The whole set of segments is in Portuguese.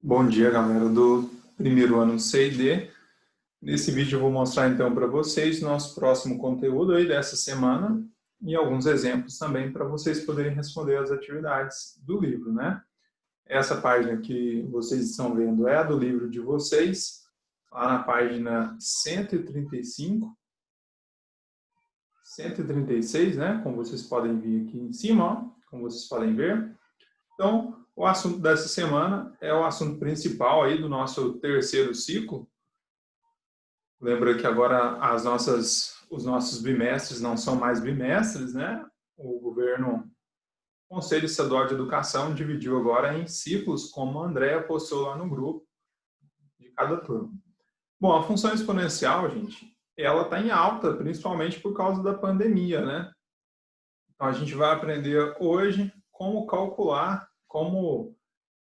Bom dia, galera do primeiro ano C&D. Nesse vídeo eu vou mostrar então para vocês nosso próximo conteúdo aí dessa semana e alguns exemplos também para vocês poderem responder as atividades do livro, né? Essa página que vocês estão vendo é a do livro de vocês, lá na página 135, 136, né? Como vocês podem ver aqui em cima, ó, como vocês podem ver. Então, o assunto dessa semana é o assunto principal aí do nosso terceiro ciclo. Lembra que agora os nossos bimestres não são mais bimestres, né? O Conselho Estadual de Educação dividiu agora em ciclos, como a Andréa postou lá no grupo de cada turma. Bom, a função exponencial, gente, ela está em alta, principalmente por causa da pandemia, né? Então, a gente vai aprender hoje como calcular, como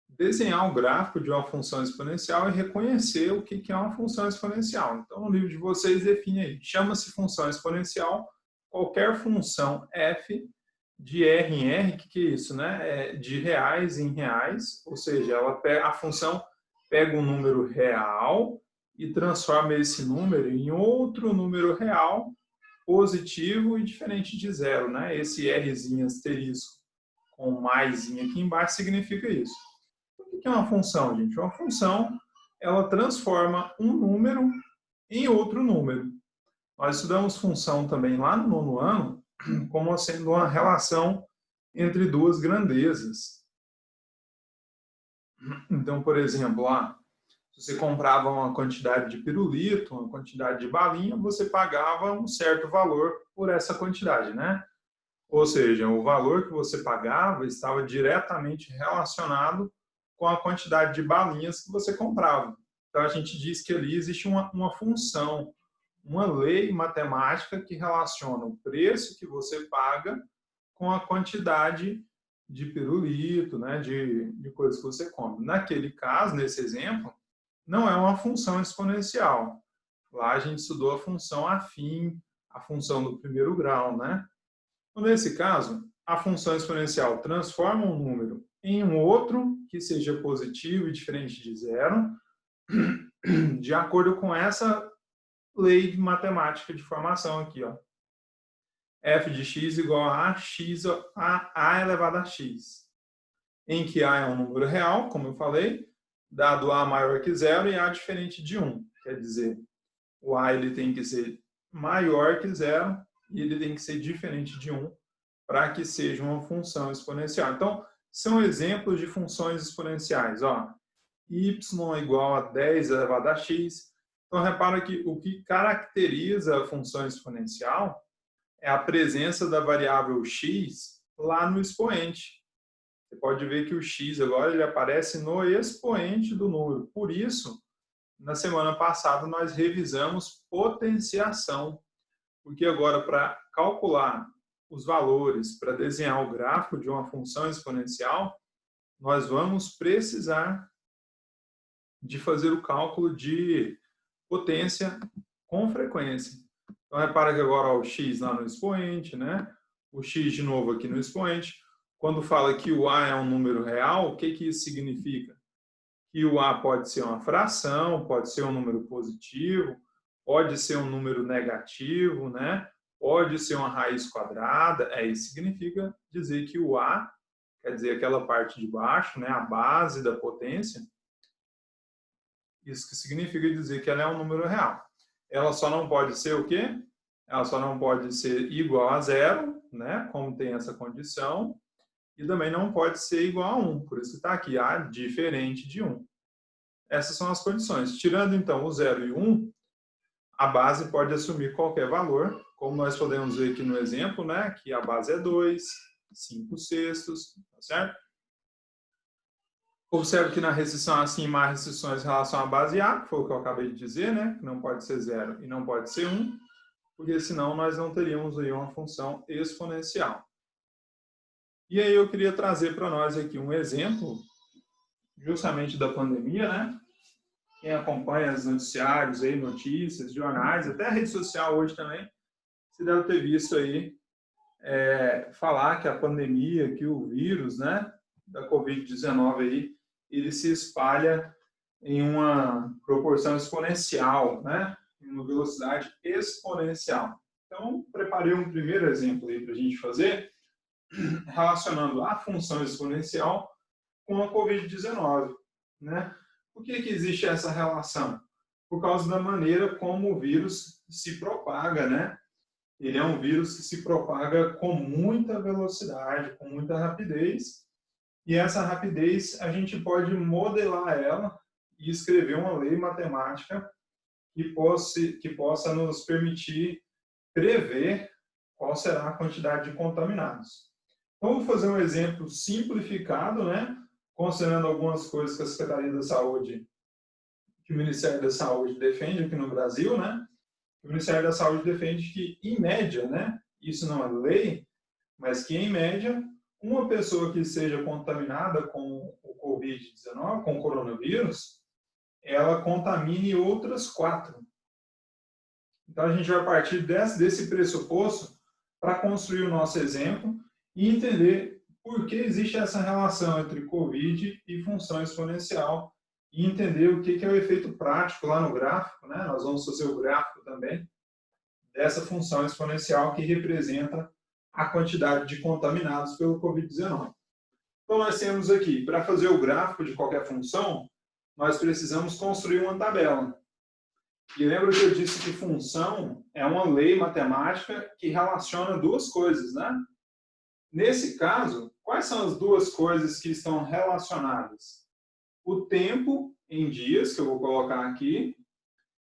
desenhar o gráfico de uma função exponencial e reconhecer o que é uma função exponencial. Então, no livro de vocês, define aí. Chama-se função exponencial qualquer função f de R em R, o que é isso, né? É de reais em reais, ou seja, a função pega um número real e transforma esse número em outro número real, positivo e diferente de zero, né? Esse Rzinho asterisco com maisinho aqui embaixo significa isso. O que é uma função, gente? Uma função, ela transforma um número em outro número. Nós estudamos função também lá no nono ano, como sendo uma relação entre duas grandezas. Então, por exemplo, lá, se você comprava uma quantidade de pirulito, uma quantidade de balinha, você pagava um certo valor por essa quantidade, né? Ou seja, o valor que você pagava estava diretamente relacionado com a quantidade de balinhas que você comprava. Então, a gente diz que ali existe uma função, uma lei matemática que relaciona o preço que você paga com a quantidade de pirulito, né, de coisas que você compra. Naquele caso, nesse exemplo, não é uma função exponencial. Lá a gente estudou a função afim, a função do primeiro grau, né? Então, nesse caso, a função exponencial transforma um número em um outro que seja positivo e diferente de zero, de acordo com essa lei matemática de formação aqui, ó. F de x igual a x a elevado a x, em que a é um número real, como eu falei, dado a maior que zero e a diferente de 1. Quer dizer, o a ele tem que ser maior que zero e ele tem que ser diferente de 1 para que seja uma função exponencial. Então, são exemplos de funções exponenciais. Ó, y é igual a 10 elevado a x. Então, repara que o que caracteriza a função exponencial é a presença da variável x lá no expoente. Você pode ver que o x agora ele aparece no expoente do número. Por isso, na semana passada, nós revisamos potenciação. Porque agora, para calcular os valores, para desenhar o gráfico de uma função exponencial, nós vamos precisar de fazer o cálculo de potência com frequência. Então, repara que agora ó, o x lá no expoente, né? O x de novo aqui no expoente. Quando fala que o a é um número real, o que isso significa? Que o a pode ser uma fração, pode ser um número positivo, pode ser um número negativo, né? Pode ser uma raiz quadrada. Isso significa dizer que o a, quer dizer, aquela parte de baixo, né? A base da potência, isso que significa dizer que ela é um número real. Ela só não pode ser o quê? Ela só não pode ser igual a zero, né? Como tem essa condição, e também não pode ser igual a 1. Por isso que está aqui, a diferente de 1. Essas são as condições. Tirando, então, o 0 e o 1, a base pode assumir qualquer valor, como nós podemos ver aqui no exemplo, né? Que a base é 2, 5 sextos, tá certo? Observe que na restrição acima há restrições em relação à base A, que foi o que eu acabei de dizer, né? Que não pode ser 0 e não pode ser 1, porque senão nós não teríamos aí uma função exponencial. E aí eu queria trazer para nós aqui um exemplo, justamente da pandemia, né? Quem acompanha os noticiários, aí, notícias, jornais, até a rede social hoje também, você deve ter visto aí falar que a pandemia, que o vírus, né, da Covid-19 aí, ele se espalha em uma proporção exponencial, né? Em uma velocidade exponencial. Então, preparei um primeiro exemplo aí para a gente fazer, relacionando a função exponencial com a Covid-19, né? Por que existe essa relação? Por causa da maneira como o vírus se propaga, né? Ele é um vírus que se propaga com muita velocidade, com muita rapidez, e essa rapidez a gente pode modelar ela e escrever uma lei matemática que possa nos permitir prever qual será a quantidade de contaminados. Então, vou fazer um exemplo simplificado, né? Considerando algumas coisas que a Secretaria da Saúde, que o Ministério da Saúde defende aqui no Brasil, né? O Ministério da Saúde defende que, em média, né? Isso não é lei, mas que, em média, uma pessoa que seja contaminada com o Covid-19, com o coronavírus, ela contamine outras 4. Então, a gente vai partir desse pressuposto para construir o nosso exemplo e entender por que existe essa relação entre Covid e função exponencial e entender o que é o efeito prático lá no gráfico, né? Nós vamos fazer o gráfico também dessa função exponencial que representa a quantidade de contaminados pelo Covid-19. Então, nós temos aqui, para fazer o gráfico de qualquer função, nós precisamos construir uma tabela. E lembra que eu disse que função é uma lei matemática que relaciona duas coisas, né? Nesse caso, quais são as duas coisas que estão relacionadas? O tempo em dias, que eu vou colocar aqui,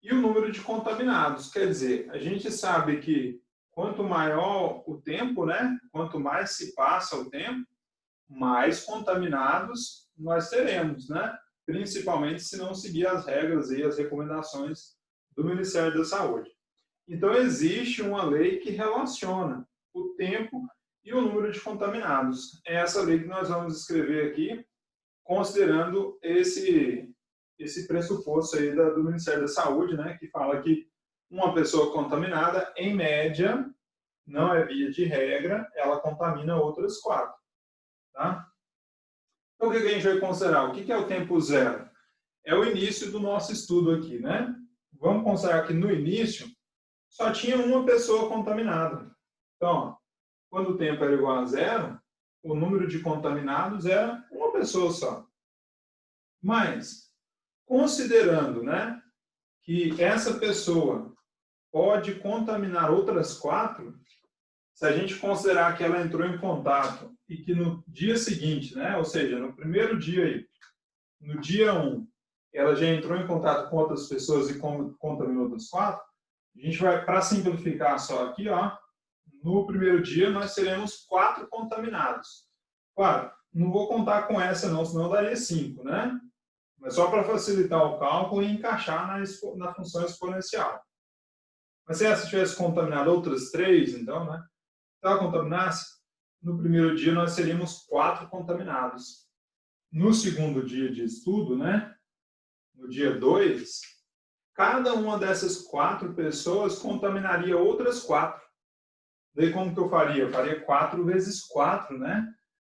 e o número de contaminados. Quer dizer, a gente sabe que quanto maior o tempo, né? Quanto mais se passa o tempo, mais contaminados nós teremos, né? Principalmente se não seguir as regras e as recomendações do Ministério da Saúde. Então, existe uma lei que relaciona o tempo e o número de contaminados. É essa lei que nós vamos escrever aqui, considerando esse pressuposto aí do Ministério da Saúde, né, que fala que uma pessoa contaminada, em média, não é via de regra, ela contamina outras 4. Tá? Então, o que a gente vai considerar? O que é o tempo zero? É o início do nosso estudo aqui, né? Vamos considerar que no início só tinha uma pessoa contaminada. Então, ó, quando o tempo era igual a 0, o número de contaminados era uma pessoa só. Mas, considerando, né, que essa pessoa pode contaminar outras 4, se a gente considerar que ela entrou em contato e que no dia seguinte, né, ou seja, no primeiro dia aí, no dia 1, ela já entrou em contato com outras pessoas e contaminou outras 4, a gente vai, para simplificar só aqui, ó, no primeiro dia nós teremos 4 contaminados. Claro, não vou contar com essa não, senão daria 5, né? Mas só para facilitar o cálculo e encaixar na função exponencial. Mas se essa tivesse contaminado outras 3, então, né? Se ela contaminasse, no primeiro dia nós teríamos 4 contaminados. No segundo dia de estudo, né? No dia 2, cada uma dessas 4 pessoas contaminaria outras 4. Daí como que eu faria? Eu faria 4 vezes 4, né?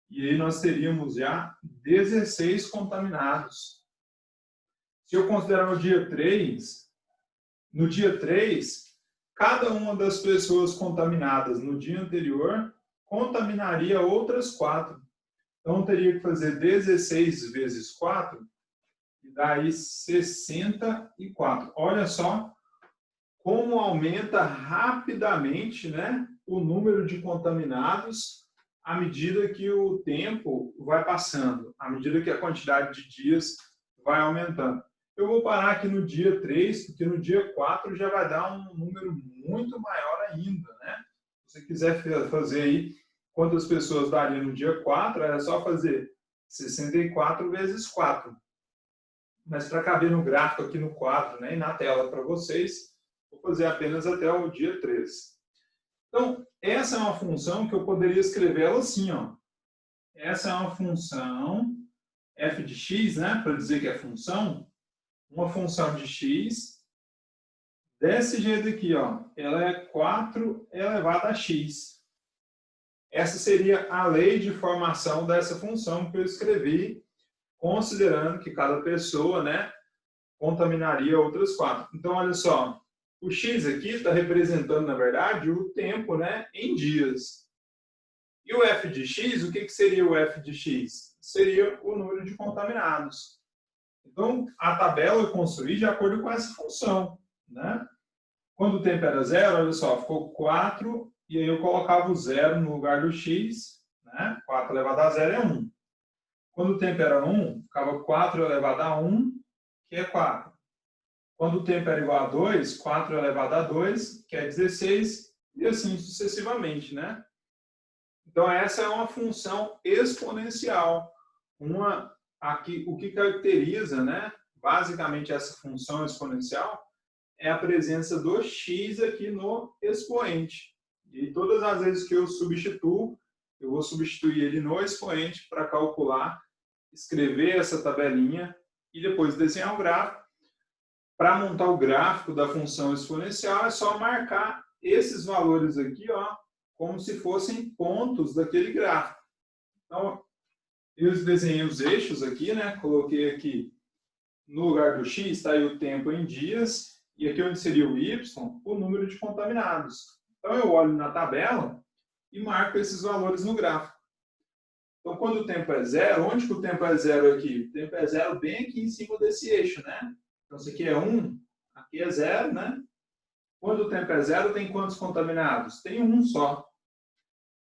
E aí nós teríamos já 16 contaminados. Se eu considerar no dia 3, cada uma das pessoas contaminadas no dia anterior contaminaria outras 4. Então, eu teria que fazer 16 vezes 4, e daí 64. Olha só como aumenta rapidamente, né, o número de contaminados à medida que o tempo vai passando, à medida que a quantidade de dias vai aumentando. Eu vou parar aqui no dia 3, porque no dia 4 já vai dar um número muito maior ainda, né? Se você quiser fazer aí quantas pessoas daria no dia 4, era só fazer 64 vezes 4. Mas para caber no gráfico aqui no quadro, né, e na tela para vocês, vou fazer apenas até o dia 3. Então, essa é uma função que eu poderia escrever ela assim, ó. Essa é uma função f de x, né, para dizer que é função, uma função de x desse jeito aqui, ó. Ela é 4 elevado a x. Essa seria a lei de formação dessa função que eu escrevi considerando que cada pessoa, né, contaminaria outras 4. Então, olha só, o X aqui está representando, na verdade, o tempo, né, em dias. E o f de x, o que seria o f de x? Seria o número de contaminados. Então, a tabela eu construí de acordo com essa função, né? Quando o tempo era 0, olha só, ficou 4, e aí eu colocava o 0 no lugar do x, né? 4 elevado a 0 é 1. Quando o tempo era 1, ficava 4 elevado a 1, que é 4. Quando o tempo era igual a 2, 4 elevado a 2, que é 16, e assim sucessivamente, né? Então, essa é uma função exponencial. Aqui, o que caracteriza, né, basicamente, essa função exponencial é a presença do x aqui no expoente. E todas as vezes que eu substituo, eu vou substituir ele no expoente para calcular, escrever essa tabelinha e depois desenhar o gráfico. Para montar o gráfico da função exponencial, é só marcar esses valores aqui, ó, como se fossem pontos daquele gráfico. Então, eu desenhei os eixos aqui, né? Coloquei aqui no lugar do x, está aí o tempo em dias, e aqui onde seria o y, o número de contaminados. Então, eu olho na tabela e marco esses valores no gráfico. Então, quando o tempo é 0, onde que o tempo é 0 aqui? O tempo é 0 bem aqui em cima desse eixo, né? Então, isso aqui é 1, aqui é 0, né? Quando o tempo é 0, tem quantos contaminados? Tem um só.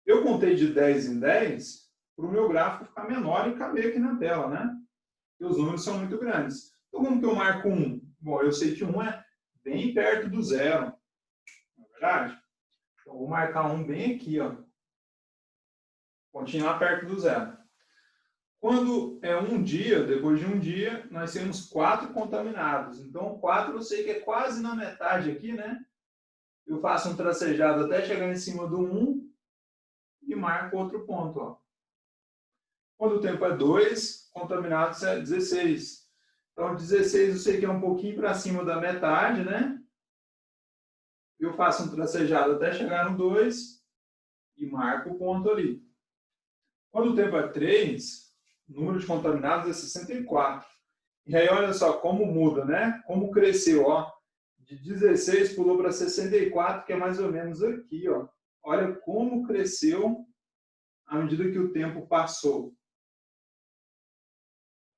Eu contei de 10 em 10 para o meu gráfico ficar menor e caber aqui na tela, né? Porque os números são muito grandes. Então, como que eu marco 1? Bom, eu sei que 1 é bem perto do 0. Não é verdade? Então, vou marcar 1 bem aqui, ó. Continuar perto do 0. Quando é um dia, depois de um dia, nós temos 4 contaminados. Então, 4 eu sei que é quase na metade aqui, né? Eu faço um tracejado até chegar em cima do 1 e marco outro ponto, ó. Quando o tempo é 2, contaminados é 16. Então, 16 eu sei que é um pouquinho para cima da metade, né? Eu faço um tracejado até chegar no 2 e marco o ponto ali. Quando o tempo é 3, o número de contaminados é 64. E aí, olha só como muda, né? Como cresceu, ó. De 16 pulou para 64, que é mais ou menos aqui, ó. Olha como cresceu à medida que o tempo passou.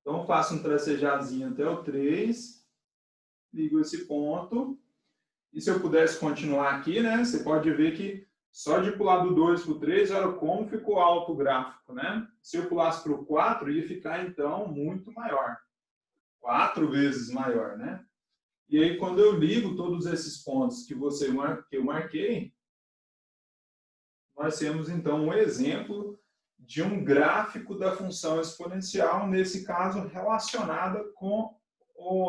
Então, faço um tracejadozinho até o 3, ligo esse ponto. E se eu pudesse continuar aqui, né? Você pode ver que só de pular do 2 para o 3, olha como ficou alto o gráfico, né? Se eu pulasse para o 4, ia ficar, então, muito maior. 4 vezes maior, né? E aí, quando eu ligo todos esses pontos que eu marquei, nós temos, então, um exemplo de um gráfico da função exponencial, nesse caso, relacionada com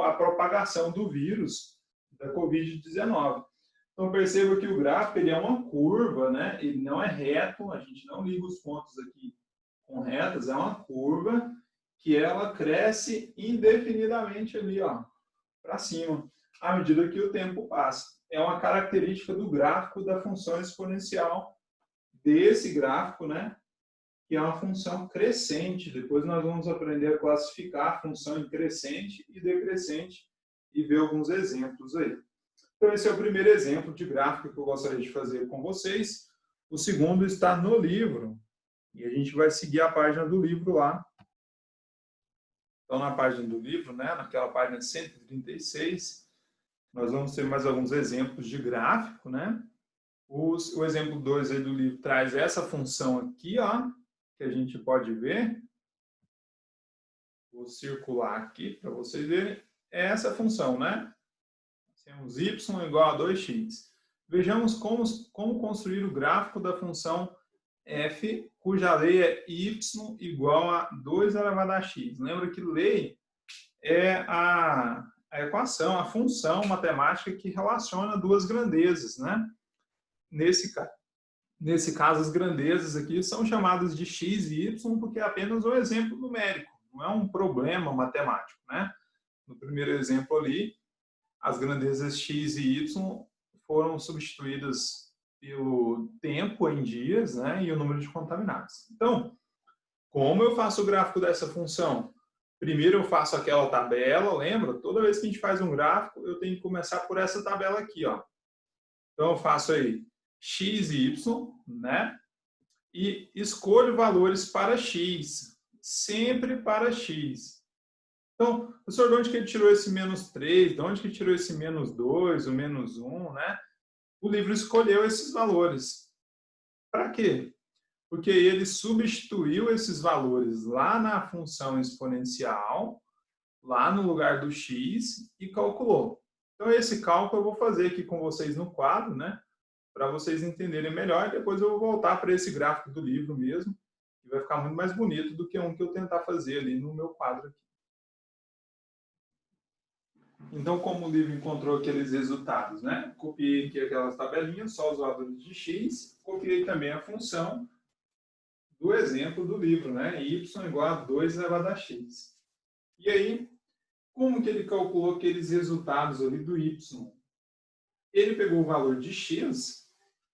a propagação do vírus da Covid-19. Então, perceba que o gráfico ele é uma curva, né? Ele não é reto, a gente não liga os pontos aqui com retas, é uma curva que ela cresce indefinidamente ali, ó, para cima, à medida que o tempo passa. É uma característica do gráfico da função exponencial, desse gráfico, né? Que é uma função crescente. Depois nós vamos aprender a classificar a função em crescente e decrescente e ver alguns exemplos aí. Então, esse é o primeiro exemplo de gráfico que eu gostaria de fazer com vocês. O segundo está no livro, e a gente vai seguir a página do livro lá. Então, na página do livro, né, naquela página 136, nós vamos ter mais alguns exemplos de gráfico, né? O exemplo 2 aí do livro traz essa função aqui, ó, que a gente pode ver. Vou circular aqui para vocês verem. É essa função, né? Temos y igual a 2x. Vejamos como construir o gráfico da função f, cuja lei é y igual a 2 elevado a x. Lembra que lei é a equação, a função matemática que relaciona duas grandezas, né? Nesse caso, as grandezas aqui são chamadas de x e y porque é apenas um exemplo numérico, não é um problema matemático, né? No primeiro exemplo ali, as grandezas x e y foram substituídas pelo tempo em dias, né, e o número de contaminados. Então, como eu faço o gráfico dessa função? Primeiro eu faço aquela tabela, lembra? Toda vez que a gente faz um gráfico, eu tenho que começar por essa tabela aqui, ó. Então eu faço aí x e y, né? E escolho valores para x, sempre para x. Então, professor, de onde que ele tirou esse menos 3? De onde que tirou esse menos 2, o menos 1, né? O livro escolheu esses valores. Para quê? Porque ele substituiu esses valores lá na função exponencial, lá no lugar do x, e calculou. Então, esse cálculo eu vou fazer aqui com vocês no quadro, né? Para vocês entenderem melhor, e depois eu vou voltar para esse gráfico do livro mesmo, que vai ficar muito mais bonito do que um que eu tentar fazer ali no meu quadro aqui. Então, como o livro encontrou aqueles resultados, né? Copiei aqui aquelas tabelinhas, só os valores de x, copiei também a função do exemplo do livro, né? Y igual a 2 elevado a x. E aí, como que ele calculou aqueles resultados ali do y? Ele pegou o valor de x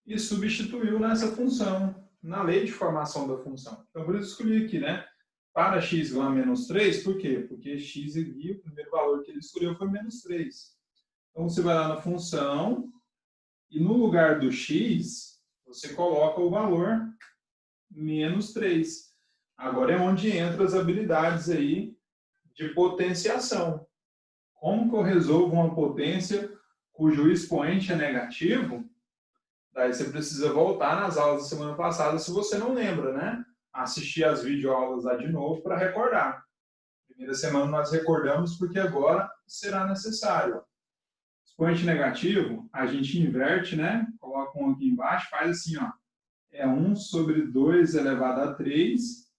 e substituiu nessa função, na lei de formação da função. Então, por isso eu escolhi aqui, né? Para x igual a menos 3, por quê? Porque x aqui, o primeiro valor que ele escolheu foi menos 3. Então, você vai lá na função e no lugar do x, você coloca o valor menos 3. Agora é onde entram as habilidades aí de potenciação. Como que eu resolvo uma potência cujo expoente é negativo? Daí você precisa voltar nas aulas da semana passada, se você não lembra, né? Assistir as videoaulas lá de novo para recordar. Primeira semana nós recordamos porque agora será necessário. Expoente negativo, a gente inverte, né? Coloca um aqui embaixo, faz assim, ó. É 1 sobre 2 elevado a 3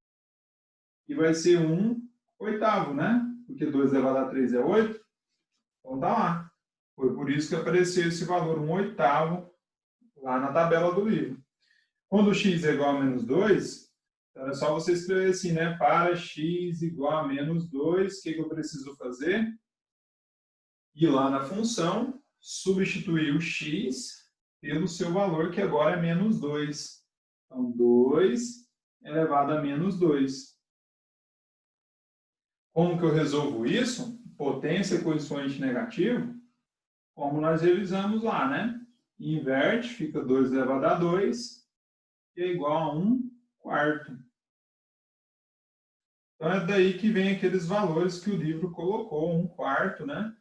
e vai ser 1 oitavo, né? Porque 2 elevado a 3 é 8. Então tá lá. Foi por isso que apareceu esse valor 1 oitavo lá na tabela do livro. Quando x é igual a menos 2, então é só você escrever assim, né? Para x igual a menos 2, o que eu preciso fazer? Ir lá na função, substituir o x pelo seu valor, que agora é menos 2. Então, 2 elevado a menos 2. Como que eu resolvo isso? Potência com expoente negativo, como nós revisamos lá, né? Inverte, fica 2 elevado a 2, que é igual a 1 quarto. Então, é daí que vem aqueles valores que o livro colocou, 1 quarto, né?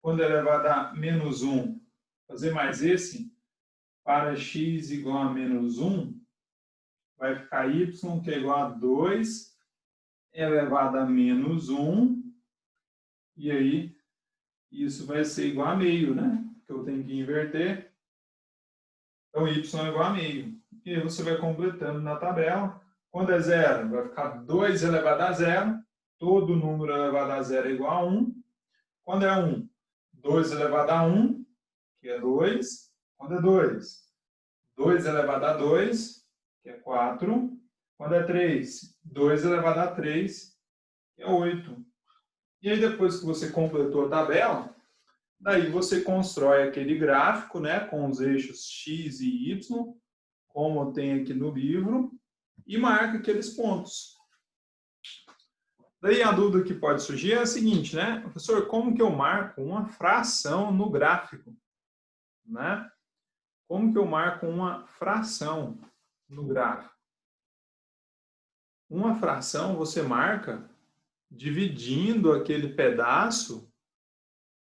Quando é elevado a menos 1, fazer mais esse, para x igual a menos 1, vai ficar y, que é igual a 2 elevado a menos 1, e aí isso vai ser igual a meio, né? Que eu tenho que inverter. Então, y é igual a meio. E aí você vai completando na tabela. Quando é zero, vai ficar 2 elevado a zero. Todo número elevado a zero é igual a 1. Quando é 1, 2 elevado a 1, que é 2. Quando é 2, 2 elevado a 2, que é 4. Quando é 3, 2 elevado a 3, que é 8. E aí, depois que você completou a tabela, daí você constrói aquele gráfico, né, com os eixos x e y, como tem aqui no livro, e marca aqueles pontos. Daí a dúvida que pode surgir é a seguinte, né? Professor, como que eu marco uma fração no gráfico? Né? Como que eu marco uma fração no gráfico? Uma fração você marca dividindo aquele pedaço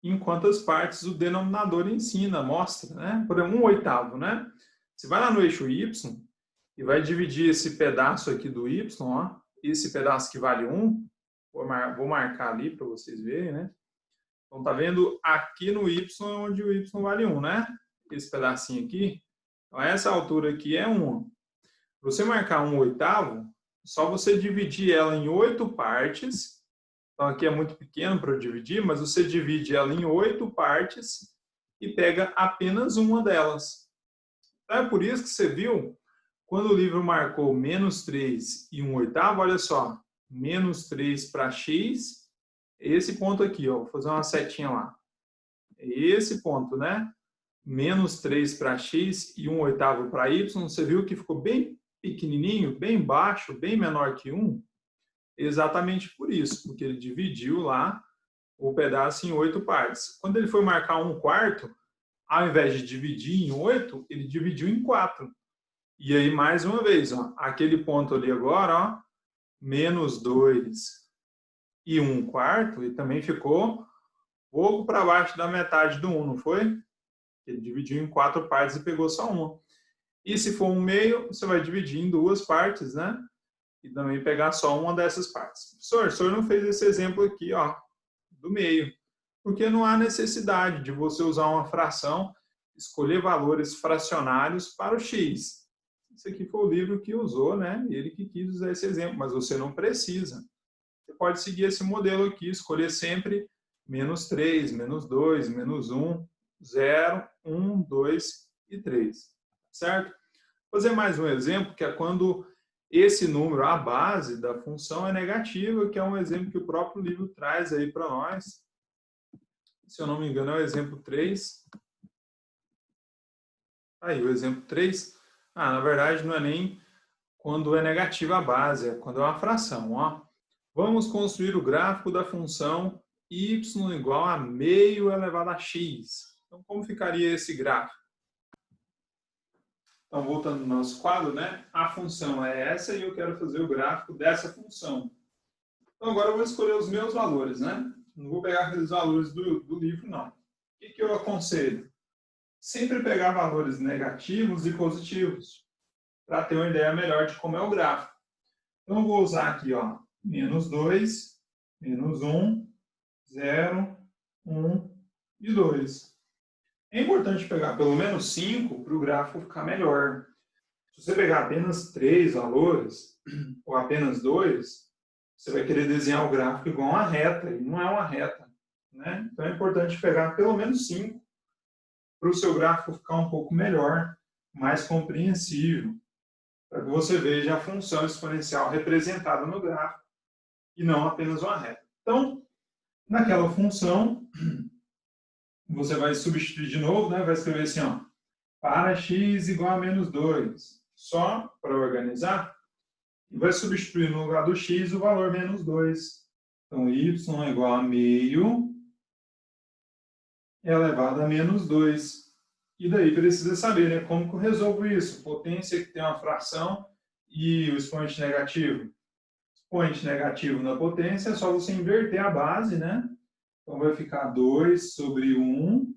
em quantas partes o denominador ensina, mostra, né? Por exemplo, 1 oitavo, né? Você vai lá no eixo y e vai dividir esse pedaço aqui do y, ó, esse pedaço que vale 1, vou marcar ali para vocês verem, né? Então, tá vendo aqui no y, onde o y vale 1, né? Esse pedacinho aqui. Então, essa altura aqui é 1. Para você marcar 1 oitavo, só você dividir ela em 8 partes. Então, aqui é muito pequeno para eu dividir, mas você divide ela em 8 partes e pega apenas uma delas. Então, é por isso que você viu, quando o livro marcou menos 3 e 1 oitavo, olha só, menos 3 para x, esse ponto aqui, ó, vou fazer uma setinha lá. Esse ponto, né? Menos 3 para x e 1 oitavo para y, você viu que ficou bem pequenininho, bem baixo, bem menor que 1? Exatamente por isso, porque ele dividiu lá o pedaço em 8 partes. Quando ele foi marcar 1/4, ao invés de dividir em 8, ele dividiu em 4. E aí, mais uma vez, ó, aquele ponto ali agora, ó, -2 e 1/4, e também ficou pouco para baixo da metade do 1, não foi? Ele dividiu em 4 partes e pegou só uma. E se for 1/2, você vai dividir em 2 partes, né? E também pegar só uma dessas partes. Professor, o senhor não fez esse exemplo aqui, ó, do meio. Porque não há necessidade de você usar uma fração, escolher valores fracionários para o x. Esse aqui foi o livro que usou, né? Ele que quis usar esse exemplo, mas você não precisa. Você pode seguir esse modelo aqui, escolher sempre -3, -2, -1, 0, 1, 2 e 3. Certo? Vou fazer mais um exemplo, que é quando esse número, a base da função, é negativa, que é um exemplo que o próprio livro traz aí para nós. Se eu não me engano, é o exemplo 3. Aí, o exemplo 3. Na verdade, não é nem quando é negativa a base, é quando é uma fração. Ó. Vamos construir o gráfico da função y igual a meio elevado a x. Então, como ficaria esse gráfico? Então, voltando ao nosso quadro, né? A função é essa e eu quero fazer o gráfico dessa função. Então, agora eu vou escolher os meus valores, né? Não vou pegar aqueles valores do livro, não. O que eu aconselho? Sempre pegar valores negativos e positivos, para ter uma ideia melhor de como é o gráfico. Então, eu vou usar aqui, ó, -2, -1, 0, 1 e 2. É importante pegar pelo menos 5 para o gráfico ficar melhor. Se você pegar apenas 3 valores, ou apenas 2, você vai querer desenhar o gráfico igual uma reta, e não é uma reta. Né? Então é importante pegar pelo menos 5 para o seu gráfico ficar um pouco melhor, mais compreensível, para que você veja a função exponencial representada no gráfico e não apenas uma reta. Então, naquela função, você vai substituir de novo, né? Vai escrever assim, ó, para x igual a -2, só para organizar, e vai substituir no lugar do x o valor -2. Então, y é igual a meio elevado a -2. E daí precisa saber, né, como que eu resolvo isso. Potência que tem uma fração e o expoente negativo. Expoente negativo na potência é só você inverter a base, né? Então vai ficar 2 sobre 1.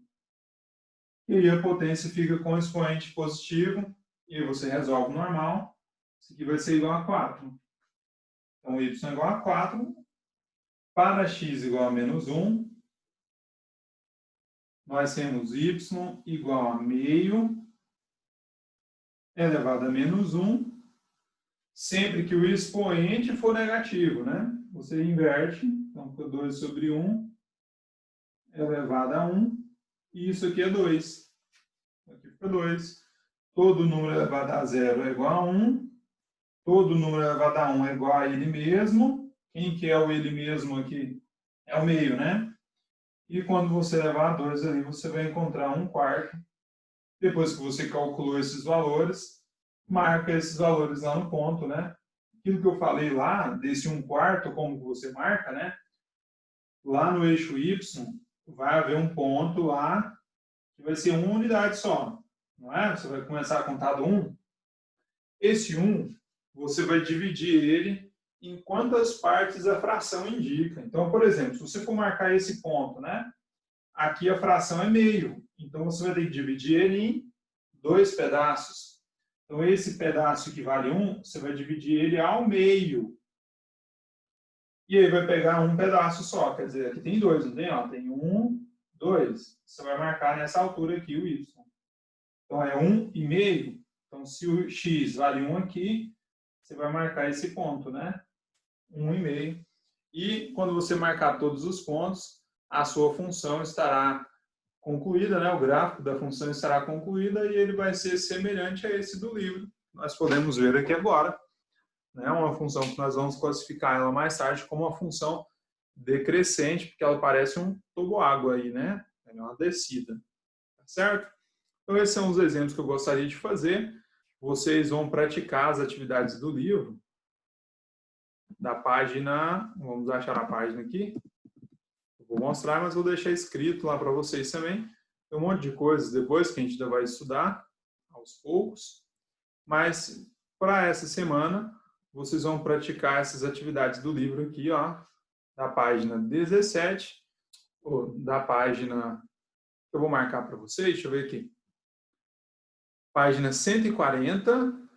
E aí a potência fica com o expoente positivo. E aí você resolve normal. Isso aqui vai ser igual a 4. Então y é igual a 4. Para x igual a -1, nós temos y igual a meio elevado a -1, sempre que o expoente for negativo, né? Você inverte, então fica 2 sobre 1 elevado a 1, e isso aqui é 2. Aqui fica 2. Todo número elevado a 0 é igual a 1, todo número elevado a 1 é igual a ele mesmo. Quem que é o ele mesmo aqui? É o meio, né? E quando você levar a 2 ali, você vai encontrar 1/4. Depois que você calculou esses valores, marca esses valores lá no ponto, né? Aquilo que eu falei lá, desse 1/4, como que você marca, né? Lá no eixo Y, vai haver um ponto lá, que vai ser uma unidade só, não é? Você vai começar a contar do 1. Esse 1, você vai dividir ele em quantas partes a fração indica. Então, por exemplo, se você for marcar esse ponto, né? Aqui a fração é meio. Então, você vai ter que dividir ele em 2 pedaços. Então, esse pedaço que vale 1, você vai dividir ele ao meio. E aí vai pegar um pedaço só. Quer dizer, aqui tem 2, não tem? Ó, tem 1, 2. Você vai marcar nessa altura aqui o y. Então, é 1,5. Então, se o x vale 1 aqui, você vai marcar esse ponto, né? 1,5. E quando você marcar todos os pontos, a sua função estará concluída, né? O gráfico da função estará concluída e ele vai ser semelhante a esse do livro. Nós podemos ver aqui agora, né? Uma função que nós vamos classificar ela mais tarde como uma função decrescente, porque ela parece um toboágua aí, né? É uma descida, tá certo? Então esses são os exemplos que eu gostaria de fazer. Vocês vão praticar as atividades do livro da página, vamos achar a página aqui. Eu vou mostrar, mas vou deixar escrito lá para vocês também. Tem um monte de coisas depois que a gente ainda vai estudar aos poucos. Mas para essa semana, vocês vão praticar essas atividades do livro aqui, ó, da página 17, ou da página, eu vou marcar para vocês, deixa eu ver aqui. Página 140,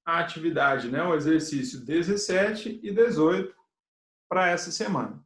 a atividade, né, o exercício 17 e 18 para essa semana.